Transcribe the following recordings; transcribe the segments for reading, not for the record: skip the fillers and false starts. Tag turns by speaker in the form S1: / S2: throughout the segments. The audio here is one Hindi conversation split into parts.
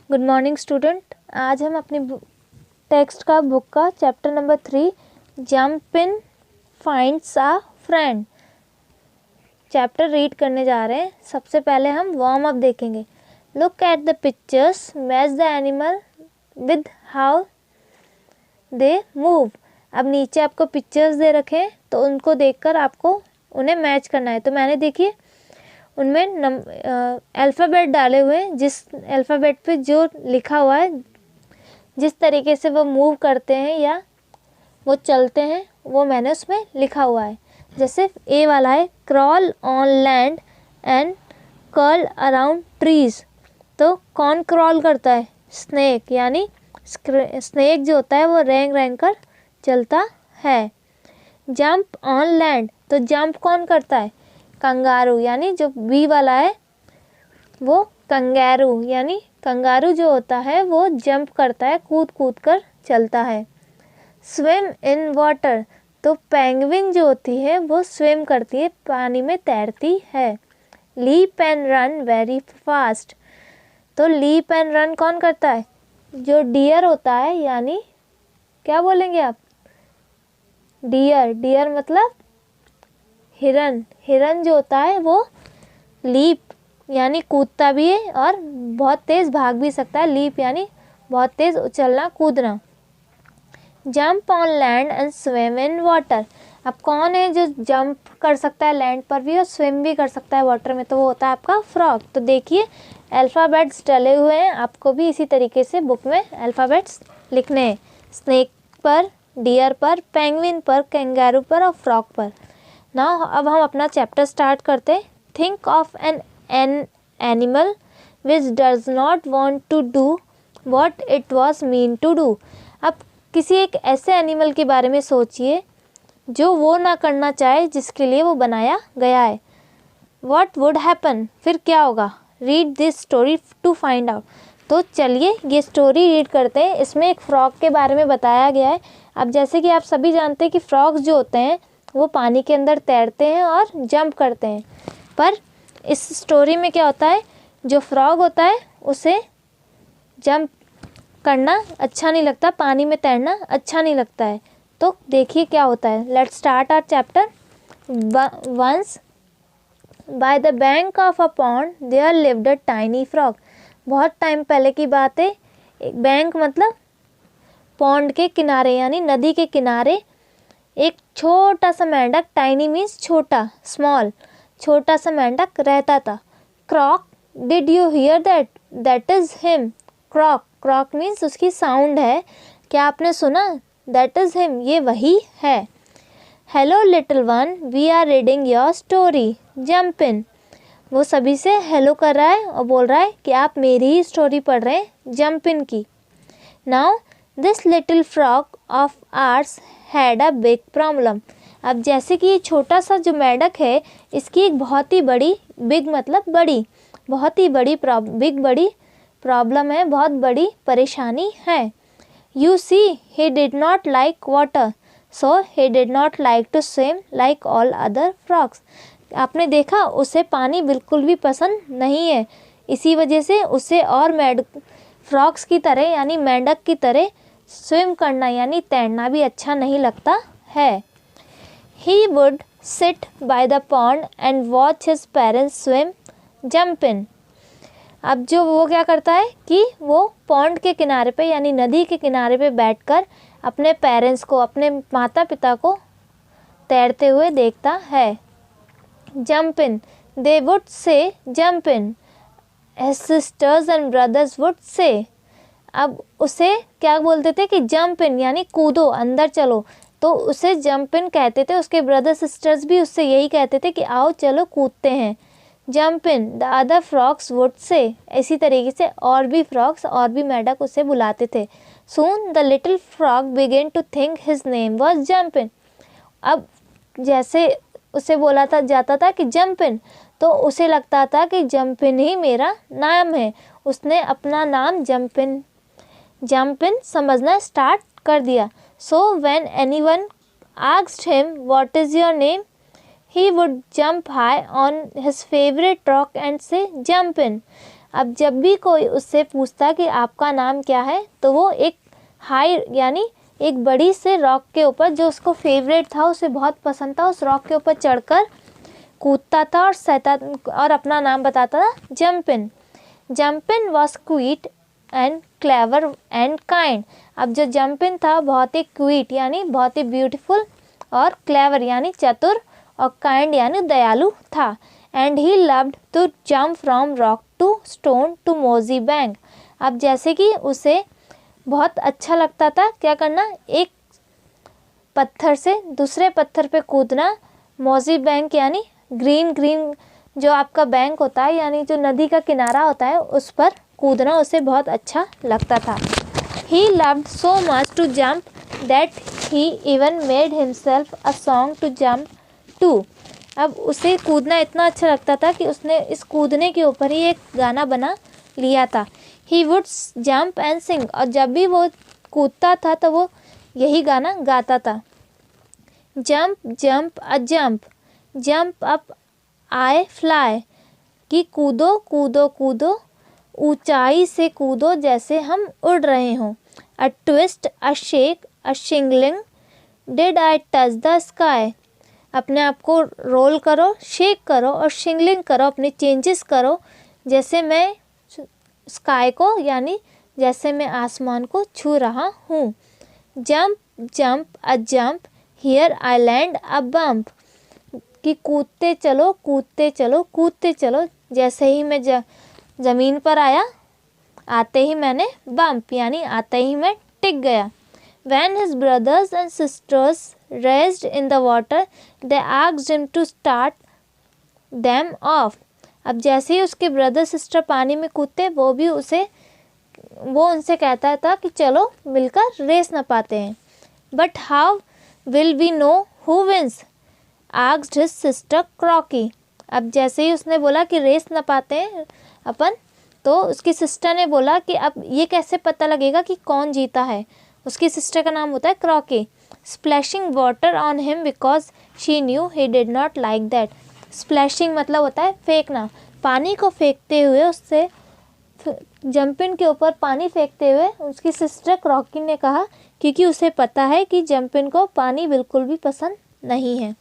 S1: Good morning student. आज हम अपनी टेक्स्ट का बुक का chapter number 3 jump in finds a friend chapter read करने जा रहे हैं। सबसे पहले हम वार्म अप देखेंगे। Look at the pictures, match the animal with how they move. अब नीचे आपको पिक्चर्स दे रखे हैं तो उनको देखकर आपको उन्हें मैच करना है। तो मैंने देखिए उनमें अल्फ़ाबेट डाले हुए हैं, जिस अल्फ़ाबेट पे जो लिखा हुआ है, जिस तरीके से वो मूव करते हैं या वो चलते हैं, वो मैंने उसमें लिखा हुआ है। जैसे ए वाला है crawl on land and curl around trees. तो कौन क्रॉल करता है? स्नेक, यानी स्नेक जो होता है वो रेंग रेंग कर चलता है। जंप ऑन लैंड, तो जंप कौन करता है? कंगारू, यानी जो बी वाला है वो कंगारू, यानी कंगारू जो होता है वो जंप करता है, कूद कूद कर चलता है। स्विम इन वाटर, तो पेंगुइन जो होती है वो स्विम करती है, पानी में तैरती है। Leap and run very fast, तो लीप एंड रन कौन करता है? जो डियर होता है, यानी क्या बोलेंगे आप? डियर, डियर मतलब हिरन। हिरन जो होता है वो लीप यानी कूदता भी है और बहुत तेज़ भाग भी सकता है। लीप यानी बहुत तेज़ उछलना कूदना। Jump on land and swim in water, अब कौन है जो जंप कर सकता है लैंड पर भी और स्विम भी कर सकता है वाटर में? तो वो होता है आपका फ्रॉग। तो देखिए अल्फ़ाबेट्स डले हुए हैं, आपको भी इसी तरीके से बुक में अल्फ़ाबेट्स लिखने हैं। स्नेक पर, डियर पर, पेंगुइन पर, कैंगारू पर और फ्रॉग पर। नाउ अब हम अपना चैप्टर स्टार्ट करते हैं। Think of an animal which does not want to do what it was mean to do. अब किसी एक ऐसे एनिमल के बारे में सोचिए जो वो ना करना चाहे जिसके लिए वो बनाया गया है। वॉट वुड हैपन, फिर क्या होगा? Read this story to find out. तो चलिए ये स्टोरी रीड करते हैं। इसमें एक फ्रॉग के बारे में बताया गया है। अब जैसे कि आप सभी जानते हैं कि फ्रॉग्स जो होते हैं वो पानी के अंदर तैरते हैं और जंप करते हैं, पर इस स्टोरी में क्या होता है, जो फ्रॉग होता है उसे जंप करना अच्छा नहीं लगता, पानी में तैरना अच्छा नहीं लगता है। तो देखिए क्या होता है। Let's start our chapter. Once by the bank of a pond there lived a tiny frog. बहुत टाइम पहले की बात है। एक बैंक मतलब पॉन्ड के किनारे, यानी नदी के किनारे एक छोटा सा मेंढक, टाइनी मीन्स छोटा, स्मॉल, छोटा सा मेंढक रहता था। Croak, did you hear that? That is him. Croak, croak means उसकी साउंड है, क्या आपने सुना? दैट इज हिम, ये वही है। Hello little one, we are reading your story, jump in. वो सभी से हेलो कर रहा है और बोल रहा है कि आप मेरी ही स्टोरी पढ़ रहे हैं, जंप इन की। Now this little frog of ours had a big problem. अब जैसे कि ये छोटा सा जो मेंढक है, इसकी एक बहुत ही बड़ी, बिग मतलब बड़ी, बहुत ही बड़ी बिग बड़ी प्रॉब्लम है, बहुत बड़ी परेशानी है। You see he did not like water, so he did not like to swim like all other frogs. आपने देखा उसे पानी बिल्कुल भी पसंद नहीं है, इसी वजह से उसे और फ्रॉग्स की तरह यानी मेंढक की तरह स्विम करना यानी तैरना भी अच्छा नहीं लगता है। He would sit by the pond and watch his parents swim, jump in. अब जो वो क्या करता है कि वो पॉन्ड के किनारे पे यानी नदी के किनारे पे बैठकर अपने पेरेंट्स को, अपने माता पिता को तैरते हुए देखता है। Jump in, they would say jump in. His sisters and brothers would say. अब उसे क्या बोलते थे कि जंप इन यानी कूदो, अंदर चलो, तो उसे जंप इन कहते थे। उसके ब्रदर सिस्टर्स भी उससे यही कहते थे कि आओ चलो कूदते हैं, jump in. The other frogs would say, इसी तरीके से और भी फ्रॉग्स और भी मेंढक उसे बुलाते थे। Soon the little frog began to think his name was jump in. अब जैसे उसे बोला था जाता था कि जंप इन, तो उसे लगता था कि जंप इन ही मेरा नाम है। उसने अपना नाम जंप इन समझना स्टार्ट कर दिया। So when anyone asked him what is your name, he would jump high on his favorite rock and say jump in. अब जब भी कोई उससे पूछता कि आपका नाम क्या है, तो वो एक हाई यानी एक बड़ी से रॉक के ऊपर, जो उसको फेवरेट था, उसे बहुत पसंद था, उस रॉक के ऊपर चढ़कर कूदता था और अपना नाम बताता था, Jumpin. Jumpin was quiet and clever and kind. अब जो जम्पिन था बहुत ही क्वीट यानी बहुत ही ब्यूटीफुल, और क्लेवर यानी चतुर, और काइंड यानी दयालु था। And he loved to jump from rock to stone to mossy bank. अब जैसे कि उसे बहुत अच्छा लगता था क्या करना, एक पत्थर से दूसरे पत्थर पे कूदना, मोजी बैंक यानी ग्रीन जो आपका बैंक होता है यानी जो नदी का किनारा होता है, उस पर कूदना उसे बहुत अच्छा लगता था। He loved so much to jump that he even made himself a song to jump to. अब उसे कूदना इतना अच्छा लगता था कि उसने इस कूदने के ऊपर ही एक गाना बना लिया था। He would jump and sing. और जब भी वो कूदता था तो वो यही गाना गाता था। Jump, jump, a jump. Jump up, I fly. कि कूदो कूदो कूदो, ऊंचाई से कूदो जैसे हम उड़ रहे हों। A twist, a shake, a shingling, did I touch the sky. अपने आप को रोल करो, शेक करो और शिंगलिंग करो, अपने चेंजेस करो, जैसे मैं स्काई को यानी जैसे मैं आसमान को छू रहा हूँ। Jump jump a jump, here I land a bump. कि कूदते चलो कूदते चलो कूदते चलो, जैसे ही मैं ज़मीन पर आया, आते ही मैंने बम्प यानी आते ही मैं टिक गया। When his brothers and sisters raced in the water, they asked him to start them off. अब जैसे ही उसके ब्रदर सिस्टर पानी में कूदते, वो उनसे कहता था कि चलो मिलकर रेस न पाते हैं। But how will we know who wins? asked his sister Croaky. अब जैसे ही उसने बोला कि रेस न पाते हैं अपन, तो उसकी सिस्टर ने बोला कि अब ये कैसे पता लगेगा कि कौन जीता है। उसकी सिस्टर का नाम होता है Croaky. Splashing water on him because she knew he did not like that. Splashing मतलब होता है फेंकना, पानी को फेंकते हुए उससे जंपिन के ऊपर पानी फेंकते हुए उसकी सिस्टर क्रॉकी ने कहा, क्योंकि उसे पता है कि जंपिन को पानी बिल्कुल भी पसंद नहीं है।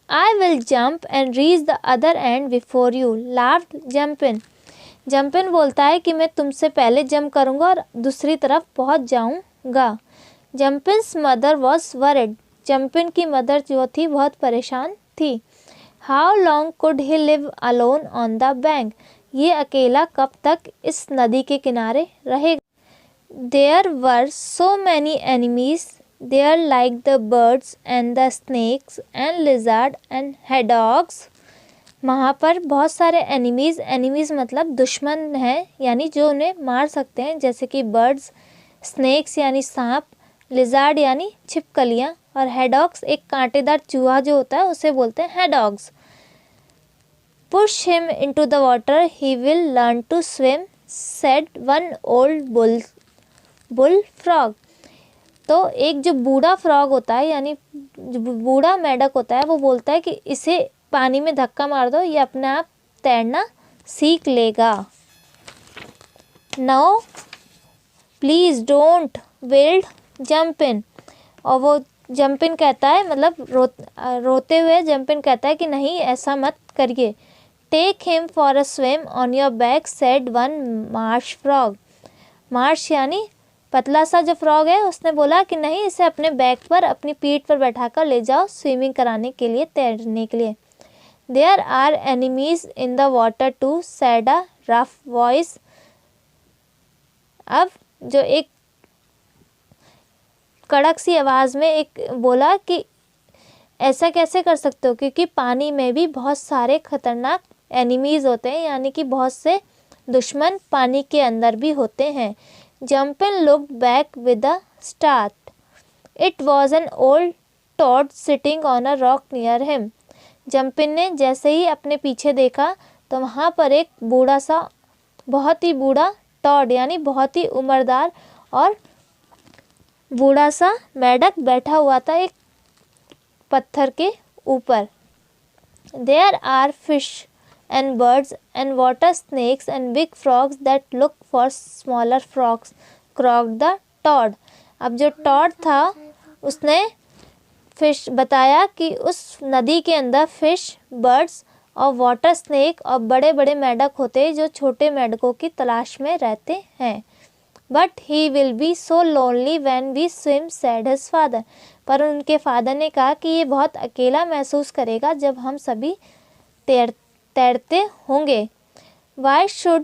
S1: I will jump and reach the other end before you, laughed Jumpin. जंपिन बोलता है कि मैं तुमसे पहले जंप करूंगा और दूसरी तरफ पहुंच जाऊंगा। Jumpin's mother was worried. Jumpin की मदर जो थी बहुत परेशान थी। How long could he live alone on the bank. ये अकेला कब तक इस नदी के किनारे रहेगा। There were so many enemies there like the birds and the snakes and lizard and hedgehogs. वहाँ पर बहुत सारे एनिमीज़ मतलब दुश्मन हैं यानी जो उन्हें मार सकते हैं, जैसे कि बर्ड्स, स्नेक्स यानी सांप, लिजार्ड यानी छिपकलियाँ, और हेडॉग्स एक कांटेदार चूहा जो होता है उसे बोलते हैं hedgehogs. Push him into the water he will learn to swim, said one old bull frog. तो एक जो बूढ़ा फ्रॉग होता है यानी जो बूढ़ा मेंढक होता है, वो बोलता है कि इसे पानी में धक्का मार दो, ये अपने आप तैरना सीख लेगा। No please don't wild Jumpin. और वो जंपिन कहता है मतलब रोते हुए जंपिन कहता है कि नहीं ऐसा मत करिए। Take him for a swim on your back, said one marsh frog. Marsh यानी पतला सा जो फ्रॉग है, उसने बोला कि नहीं इसे अपने बैक पर अपनी पीठ पर बैठाकर ले जाओ स्विमिंग कराने के लिए, तैरने के लिए। There are enemies in the water too, said a rough voice. अब जो एक कड़क सी आवाज़ में एक बोला कि ऐसा कैसे कर सकते हो, क्योंकि पानी में भी बहुत सारे खतरनाक एनिमीज़ होते हैं यानी कि बहुत से दुश्मन पानी के अंदर भी होते हैं। Jumpin looked back with a start. It was an old toad sitting on a rock near him. Jumpin ने जैसे ही अपने पीछे देखा तो वहाँ पर एक बूढ़ा सा, बहुत ही बूढ़ा टॉड यानी बहुत ही उम्रदार और बूढ़ा सा मेंढक बैठा हुआ था एक पत्थर के ऊपर। There are fish and birds and water snakes and big frogs that look for smaller frogs, croaked the toad. अब जो टॉड था उसने फिश बताया कि उस नदी के अंदर फिश, बर्ड्स और वाटर स्नेक और बड़े बड़े मेंढक होते हैं जो छोटे मेंढकों की तलाश में रहते हैं. But he will be so lonely when we swim, said his father. पर उनके फादर ने कहा कि ये बहुत अकेला महसूस करेगा जब हम सभी तैरते होंगे. Why should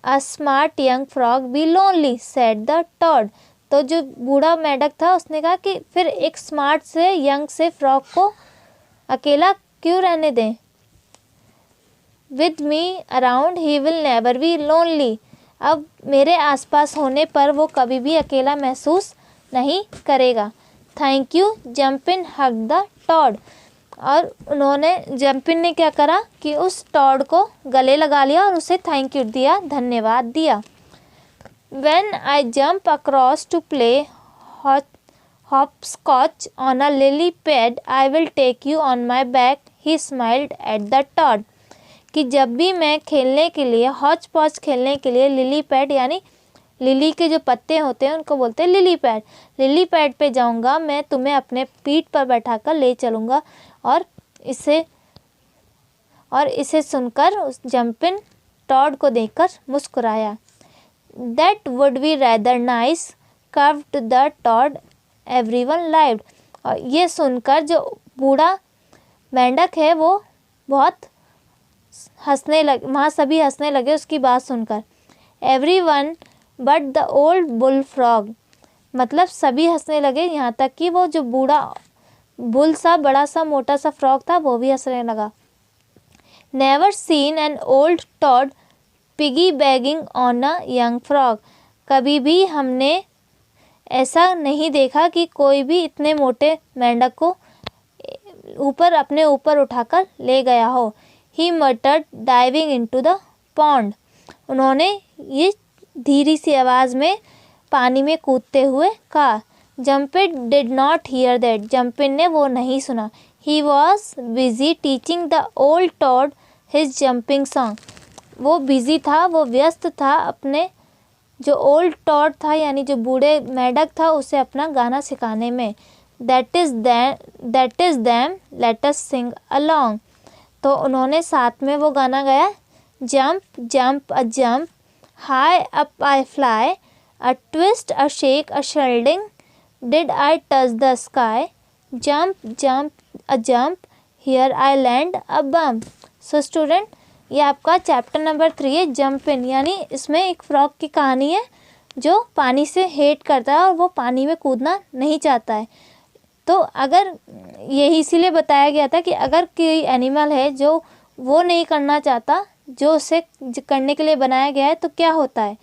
S1: a smart young frog B lonely, said the toad. तो जो बूढ़ा मेंढक था उसने कहा कि फिर एक स्मार्ट से यंग से फ्रॉग को अकेला क्यों रहने दें. With me around he will never be lonely. अब मेरे आसपास होने पर वो कभी भी अकेला महसूस नहीं करेगा. थैंक यू जंपिन हग द टॉड. और उन्होंने जंपिन ने क्या करा कि उस टॉड को गले लगा लिया और उसे थैंक यू दिया, धन्यवाद दिया. When I jump across to play hopscotch on a lily pad, I will take you on my back, he smiled at the toad. कि जब भी मैं खेलने के लिए हॉच पॉच खेलने के लिए लिली पैड यानी लिली के जो पत्ते होते हैं उनको बोलते हैं लिली पैड पे जाऊंगा, मैं तुम्हें अपने पीठ पर बैठाकर ले चलूँगा. और इसे सुनकर उस जंपिन टॉड को देखकर मुस्कुराया. That would be rather nice, curved the toad. Everyone laughed. और ये सुनकर जो बूढ़ा मेंढक है वो बहुत हंसने लगे, वहाँ सभी हंसने लगे उसकी बात सुनकर. Everyone but the old bull frog. मतलब सभी हंसने लगे यहाँ तक कि वो जो बूढ़ा बुल सा बड़ा सा मोटा सा फ्रॉग था वो भी हंसने लगा. Never seen an old toad piggy bagging on a young frog. कभी भी हमने ऐसा नहीं देखा कि कोई भी इतने मोटे मेंढक को अपने ऊपर उठाकर ले गया हो. He muttered diving into the pond. उन्होंने ये धीरी सी आवाज़ में पानी में कूदते हुए कहा. Jumpin did not hear that. Jumpin ने वो नहीं सुना. He was busy teaching the old toad his jumping song. वो बिजी था, वो व्यस्त था अपने जो ओल्ड टॉड था यानी जो बूढ़े मेंढक था उसे अपना गाना सिखाने में. That is them let us sing along. तो उन्होंने साथ में वो गाना गाया. Jump jump a jump, high up I fly, a twist a shake a shielding, did I touch the sky, jump jump a jump, here I land a bump. So student, ये आपका चैप्टर नंबर 3 है जंपिन. यानी इसमें एक फ्रॉग की कहानी है जो पानी से हेट करता है और वो पानी में कूदना नहीं चाहता है. तो अगर यही इसीलिए बताया गया था कि अगर कोई एनिमल है जो वो नहीं करना चाहता जो उसे करने के लिए बनाया गया है तो क्या होता है.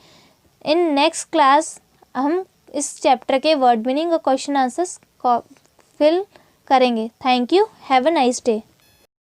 S1: इन नेक्स्ट क्लास हम इस चैप्टर के वर्ड मीनिंग और क्वेश्चन आंसर्स फिल करेंगे. Thank you. Have a nice day.